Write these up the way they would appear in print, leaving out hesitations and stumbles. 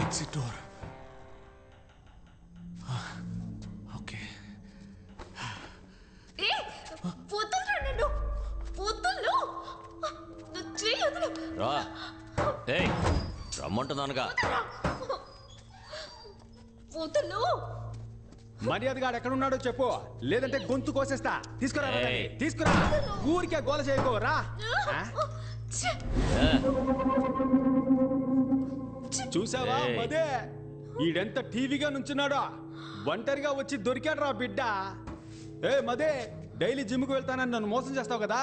Exit door. Okay. రమ్మంటున్నానుగా. మర్యాదగాడు ఎక్కడున్నాడో చెప్పు, లేదంటే గొంతు కోసేస్తా. తీసుకురా తీసుకురా, ఊరికే గోల చేయకోరా. చూసావా మదే, ఈడెంత టీవీగా నుంచున్నాడో. ఒంటరిగా వచ్చి దొరికాడు రా బిడ్డ. ఏ మదే, డైలీ జిమ్కి వెళ్తానని నన్ను మోసం చేస్తావు కదా,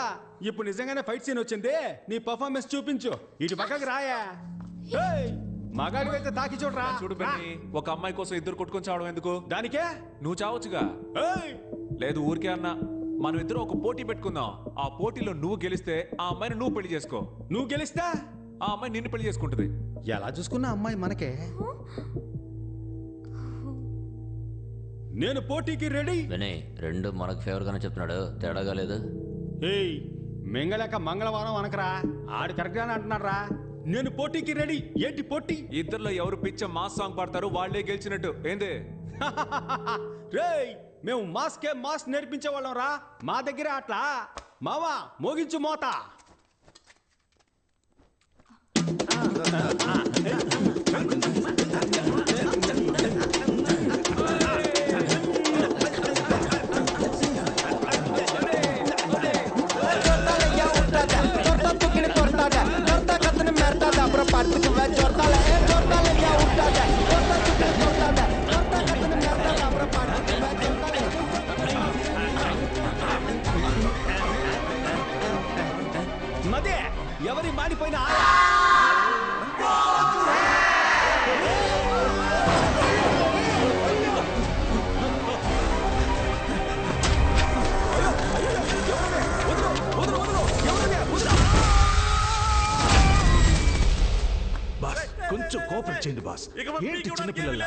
ఇప్పుడు నిజంగానే ఫైట్ సీన్ వచ్చింది, నీ పర్ఫార్మెన్స్ చూపించు. ఇటు పక్కకి రాయా. మగాడి అయితే తాకి చూడరా. చూడు బెన్ని, ఒక అమ్మాయి కోసం ఇద్దరు కొట్టుకొని చావడం ఎందుకు? దానికే నువ్వు చావచ్చుగా. లేదు ఊరికే అన్నా, మనం ఇద్దరు ఒక పోటీ పెట్టుకుందాం. ఆ పోటీలో నువ్వు గెలిస్తే ఆ అమ్మాయిని నువ్వు పెళ్లి చేసుకో. నువ్వు గెలిస్తే ఆ అమ్మాయి నిన్ను పెళ్లి చేసుకుంటది. ఎలా చూసుకున్నా అమ్మాయి మనకే. నేను పోటీకి రెడీ. రెండు మనకు ఫేవర్ గానే చెప్తున్నాడు, తేడాగా లేదు. ఏయ్ మెంగలేక మంగళవారం అనకరా, ఆడు కరెక్ట్ గానే అంటున్నాడు రా. నేను పోటీకి రెడీ. ఏంటి పోటీ? ఇద్దరులో ఎవరు పిచ్చ మాస్ సాంగ్ పాడతారు వాళ్ళే గెలిచినట్టు. ఏంది? రేయ్ మేము మాస్కే మాస్ నేర్పించే వాళ్ళం రా, మా దగ్గర అట్లా. మావా మోగించు మోత. మదే ఎవరి మాడిపోయినా కొంచెం కోఆపరేట్ చేయండి బాస్. ఏంటి చిన్న పిల్లల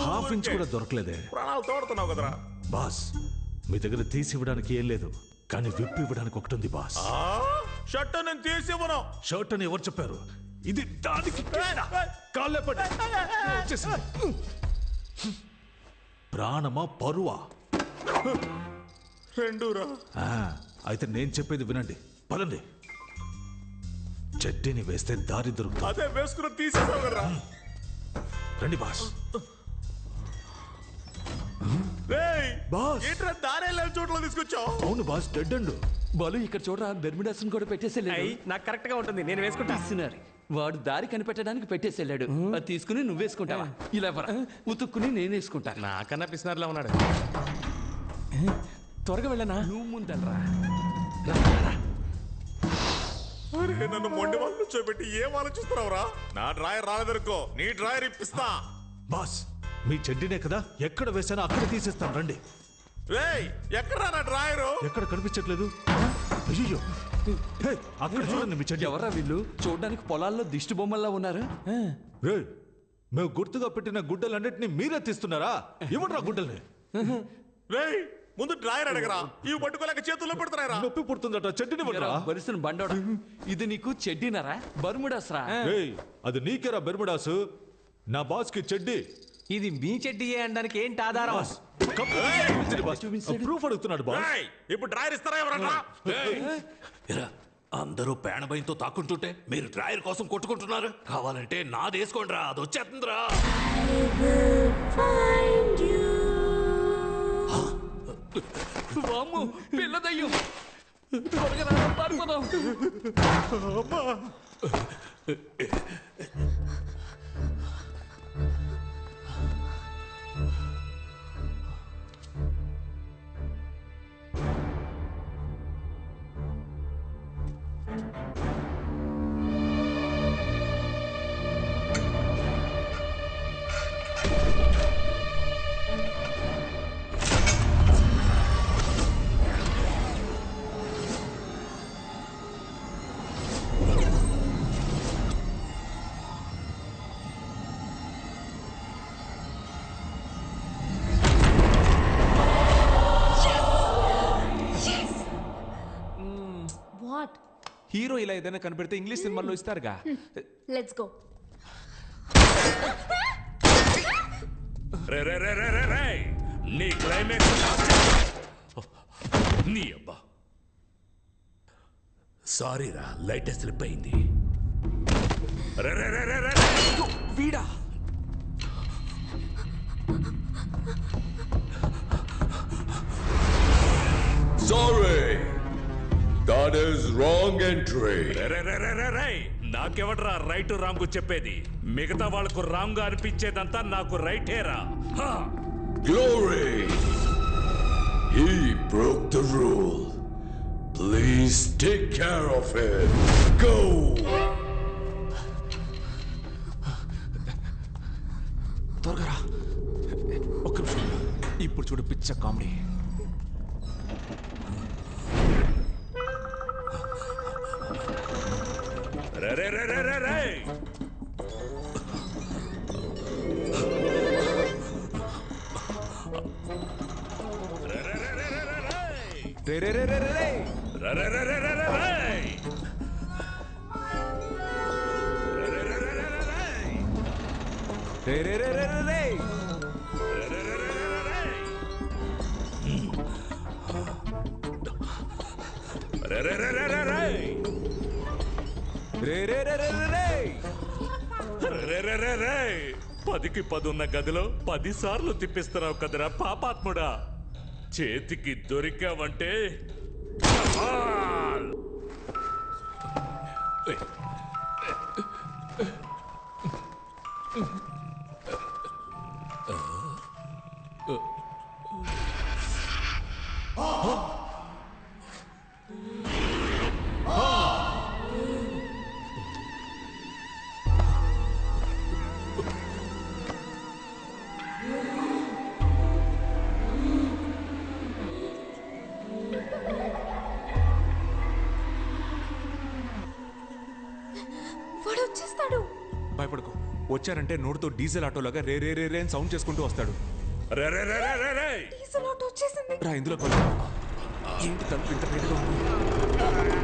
హాఫ్ ఇంచ్ కూడా దొరకలేదే. ప్రాణాలు తోడుతున్నావు కదరా బాస్. మీ దగ్గర తీసి ఇవ్వడానికి ఏం లేదు, కానీ విప్పి ఇవ్వడానికి ఒకటి ఉంది బాస్. షర్ట్ నేను తీసి ఇవ్వను. షర్ట్ అని ఎవరు చెప్పారు? ఇది దానికి కాళ్ళే పడి వచ్చేసింది. ప్రాణమా పరువా? రెండురా. అయితే నేను చెప్పేది వినండి, పదండి. చెడ్డీని వేస్తే దారి దొరుకుతుంది. అదే వేసుకుని తీసేసావు కదరా. రండి బాస్. బాస్ ఏంట్రా దారే లేని చోట్ల తీసుకొచ్చావు? అవును బాస్, డెడ్ అండ్ బాలు ఇక్కడ చూడరా, బెర్మిడాస్ కూడా పెట్టేసేళ్ళాడు. నాకు కరెక్ట్ గా ఉంటుంది, నేను వేసుకుంటా. వాడు దారి కనిపెట్టడానికి పెట్టేసేళ్ళాడు. అది తీసుకుని నువ్వు వేసుకుంటావా? ఇలా ఉతుక్కుని నేను వేసుకుంటా. నాకన్నా పిసినారులా ఉన్నాడు. త్వరగా వెళ్ళనా? నువ్వు ముందరా. నన్ను మొండి వాళ్ళు కూర్చోబెట్టి ఏం ఆలోచిస్తున్నావురా? నా డ్రాయర్ రాలేదనుకో, నీ డ్రాయర్ ఇప్పిస్తా. బాస్ మీ చెడ్డీనే కదా, ఎక్కడ వేసానో అక్కడ తీసేస్తాను, రండి. ఎక్కడ నా డ్రాయరు? ఎక్కడ కనిపించట్లేదు. అయ్యో అక్కడ చూడండి మీ చెడ్డీ. ఎవరా వీళ్ళు? చూడడానికి పొలాల్లో దిష్టి బొమ్మల్లా ఉన్నారు. మేము గుర్తుగా పెట్టిన గుడ్డలన్నింటినీ మీరే తీస్తున్నారా? ఇవ్వడరా గుడ్డల్ని. ముందు డ్రాయర్ అడగరా, ఇవి పట్టుకోలేక చేతుల్లో పెడతారా? నొప్పి పుడుతుందట, చెడ్డీని బలిసిన బండోడా. ఇది నీకు చెడ్డీనరా? బర్ముడాస్ రా. అది నీకేరా బెర్ముడాసు, నా బాస్ కి చెడ్డీ. ఇది మీ చెడ్డీయే అనడానికి ఏంటి ఆధారం? ప్రూఫ్ అడుగుతున్నాడు బాస్. ఇప్పుడు డ్రాయర్ ఇస్తారా ఎవరన్నా? అందరూ పేణభయంతో తాకుంటుంటే మీరు డ్రాయర్ కోసం కొట్టుకుంటున్నారు. కావాలంటే నాది వేసుకోండి రా, అది వచ్చేస్తుందిరా. పిల్లదయ్యం త్వరగా పారిపోదాం. హీరో ఇలా ఏదైనా కనిపెడితే ఇంగ్లీష్ సినిమాల్లో ఇస్తారుగా. Let's go. రే రే రే రే రే రే నీ క్లైమాక్స్ నీ అబ్బా సారీ రా లైట్ స్లిప్ అయింది రే రే రే రే రే వీడా Sorry, that is wrong entry. రే రే రే రే రే రే నాకెవడరా రైట్ రాంగ్ చెప్పేది మిగతా వాళ్ళకు రాంగ్ గా అనిపించేదంతా నాకు రైటేరా Glory, he broke the rule. Please take care of him. Go. త్వరగా రా. ఒక్క నిమిషం. ఇప్పుడు చూడు పిచ్చ కామెడీ. రే రే రే రే రే రే రే రే రే రే రే రే. రే రే రే రే రే రే. రే రే రే రే రే రే. పదికి 10 ఉన్న గదిలో 10 సార్లు తిప్పిస్తున్నావు కదరా పాపాత్ముడా చేతికి దొరికావంటే కమాల్! వాడు వచ్చేస్తాడు. భయపడకు. వచ్చారంటే నోటితో డీజిల్ ఆటోలాగా రే రే రే రే అని సౌండ్ చేసుకుంటూ వస్తాడు. డీజిల్ ఆటో వచ్చేసింది. రా ఇందులో ఏంటి తలుపు ఇంత వేడిగా ఉంది?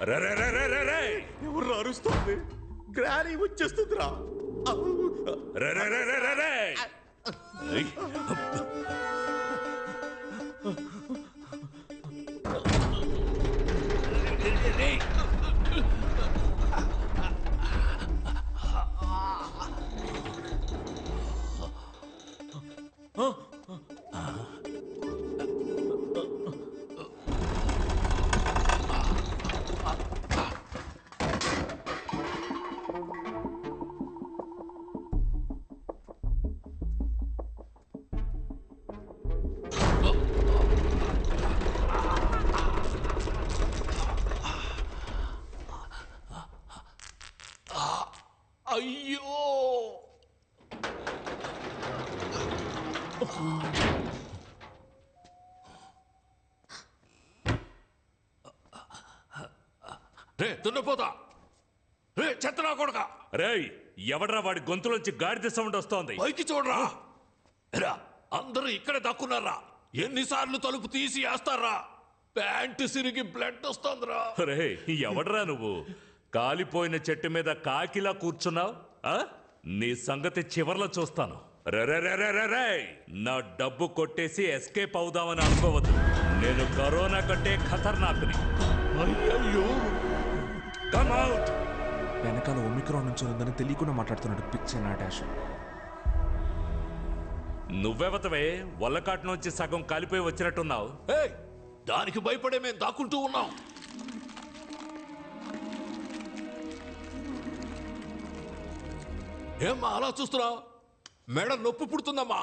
ఏయ్, ఎవరు అరుస్తుంది గ్రానీ వచ్చేస్తుందిరా అయ్యో రే దున్నపోతా రే చెత్తనా కొడక రేయ్ ఎవడ్రా వాడి గొంతులోంచి గాడిద సౌండ్ వస్తోంది పైకి చూడరా రా అందరూ ఇక్కడే దక్కున్నారా ఎన్నిసార్లు తలుపు తీసి వేస్తారా ప్యాంటు సిరిగి బ్లడ్ వస్తోందిరా రే ఎవడ్రా నువ్వు కాలిపోయిన చెట్టు మీద కాకిలా కూర్చున్నావు నీ సంగతి చివర్లో చూస్తాను రే నా డబ్బు కొట్టేసి ఎస్కేప్ అవుదామని అనుకోవద్దు నేను కరోనా కంటే ఖతర్నాక్ని అయ్యో కమ్ అవుట్ వెనకాల ఒమిక్రాన్ నుంచి ఉందని తెలియకుండా మాట్లాడుతున్నాడు పిచ్చ నాటాష్. నువ్వెవతవే వల్లకాటు నుంచి సగం కాలిపోయి వచ్చినట్టున్నావు దానికి భయపడే మేము దాక్కుంటూ ఉన్నాం ఏమ్మా అలా చూస్తున్నావు మెడ నొప్పి పుడుతుందమ్మా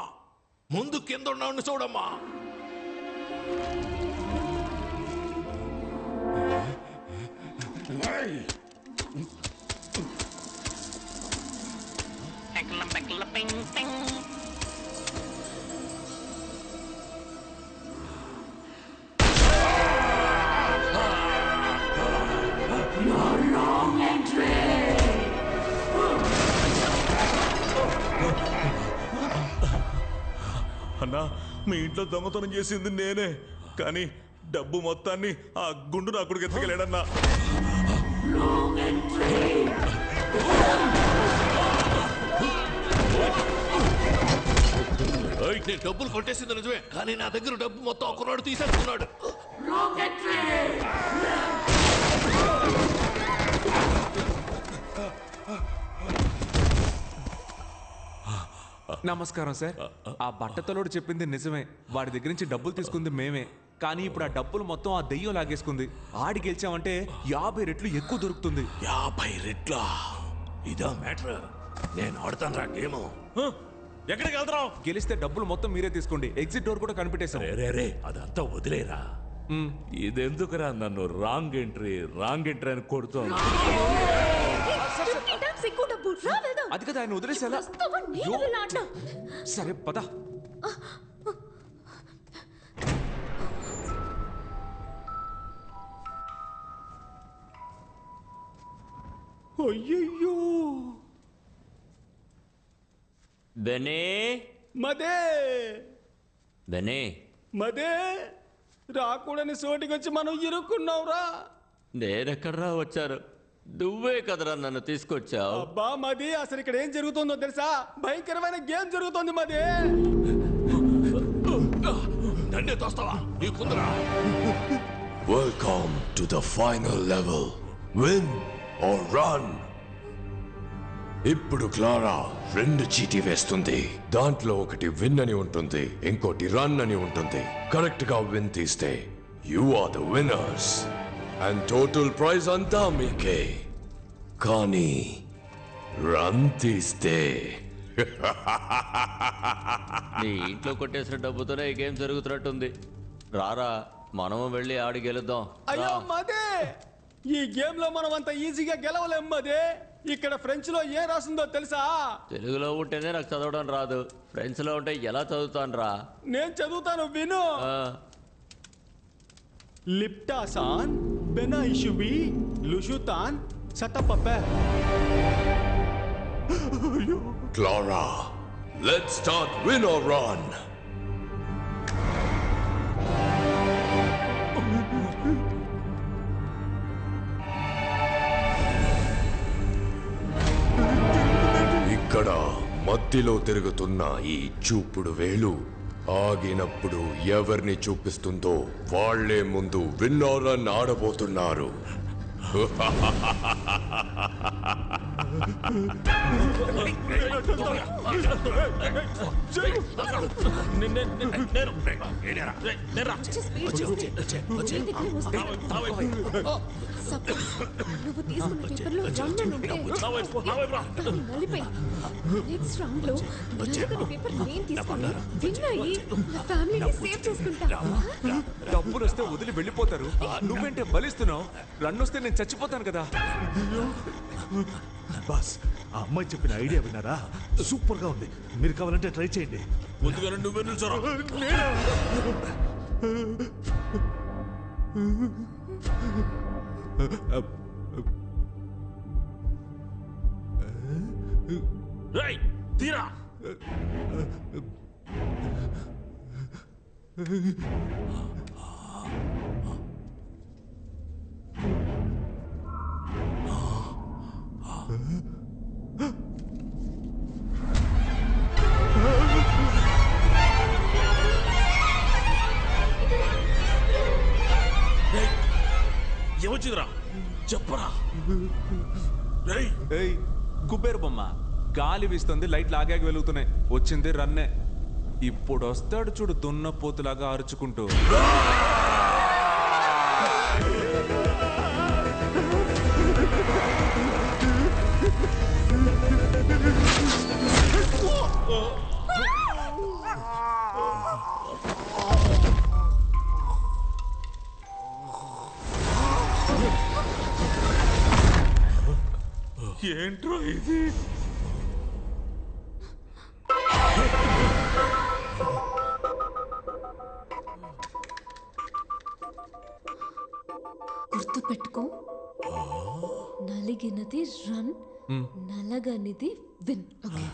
ముందు కింద ఉన్నవాడిని చూడమ్మా Your long entry. అన్నా మీ ఇంట్లో దొంగతనం చేసింది నేనే, కానీ డబ్బు మొత్తాన్ని ఆ గుండు నా కొడుకు ఎత్తుకెళ్ళాడన్నా. నేను డబ్బులు కొట్టేసింది నిజమే, కానీ నా దగ్గర డబ్బు మొత్తం ఒకనాడు తీసేసుకున్నాడు. నమస్కారం సార్. ఆ బట్టతలోడు చెప్పింది నిజమే, వాడి దగ్గర నుంచి డబ్బులు తీసుకుంది మేమే. కానీ ఇప్పుడు ఆ డబ్బులు మొత్తం ఆ దెయ్యం లాగేసుకుంది. ఆడి గెలిచామంటే 50 రెట్లు ఎక్కువ దొరుకుతుంది. 50 రెట్ల? ఇదా మ్యాటర్? నేను ఆడతాను రా గేమ్. ఎక్కడికి వెళ్తావు? గెలిస్తే డబ్బులు మొత్తం మీరే తీసుకోండి. ఎగ్జిట్ డోర్ కూడా కనిపెట్టేశాం. రే అదంతా వదిలేరా. ఇదెందుకురా నన్ను రాంగ్ ఎంట్రీ అని కొడుతోంది. అది కదా ఆయన వదిలేసేలా. సరే పద. అయ్యయ్యో బెనే మదే బెనే మదే రాకూడని సోటికి వచ్చి మనం ఇరుక్కున్నావురా. నేనెక్కడరా వచ్చారు? నువ్వే కదరా నన్ను తీసుకొచ్చావు. అబ్బా మది, అసలు ఇక్కడ ఏం జరుగుతుందో తెలుసా? భయంకరమైన గేమ్ జరుగుతోంది మది. నన్నే తోస్తావా? నీకుందరా? Welcome to the final level. Win or run. ఇప్పుడు క్లారా 2 చీటీ వేస్తుంది. దాంట్లో ఒకటి విన్ అని ఉంటుంది, ఇంకోటి రన్ అని ఉంటుంది. కరెక్ట్ గా విన్ తీస్తే you are the winners and total prize అంతా మీకే. కానీ రన్ తీస్తే నీ ఇంట్లో కొట్టేసిన డబ్బుతోనే ఈ గేమ్ జరుగుతున్నట్టుంది. రారా మనము వెళ్ళి ఆడి గెలుద్దాం. అయ్యో మదే, ఈ గేమ్ లో మనం అంత ఈజీగా గెలవలేం మదే. ఇక్కడ ఫ్రెంచ్ లో ఏం రాసిందో తెలుసా? తెలుగులో ఉంటేనే నాకు చదవడం రాదు, ఫ్రెంచ్ లో ఉంటే ఎలా చదువుతాను రా? నేను చదువుతాను విను. లిప్టాసాన్ బెనాయిషువి లుషుతాన్ సతపపే. Clara, let's start win or run. ఇక్కడ మధ్యలో తిరుగుతున్న ఈ చూపుడు వేలు ఆగినప్పుడు ఎవరిని చూపిస్తుందో వాళ్లే ముందు విన్ ఆర్ రన్ ఆడబోతున్నారు. నువ్వు తీసుకున్న పేపర్లో నెక్స్ట్ రౌండ్ లో నలుగురి పేపర్ నేను తీసుకుని విన్ అయ్యి నా ఫ్యామిలీని సేవ్ చేసుకుంటా. డబ్బులు వస్తే వదిలి వెళ్ళిపోతారు, నువ్వేంటే బలిస్తున్నావు? రన్ వస్తే నేను చచ్చిపోతాను కదా. బాస్, ఆ అమ్మాయి చెప్పిన ఐడియా విన్నారా? సూపర్ గా ఉంది. మీరు కావాలంటే ట్రై చేయండి. ముందుగా నువ్వే నిల్చోరా. రేయ్ తీరా. ఏమొచ్చిందిరా చెప్పరా. ఏయ్ కుబేరు బొమ్మ, గాలి వీస్తుంది, లైట్లు ఆగాగి వెలుగుతున్నాయి. వచ్చింది రన్నే. ఇప్పుడు వస్తాడు చూడు దున్నపోతులాగా అరుచుకుంటూ. ఏంట్రా ఇది? గుర్తు పెట్టుకో, నలిగినది రన్, నలగనిది విన్. ఓకే.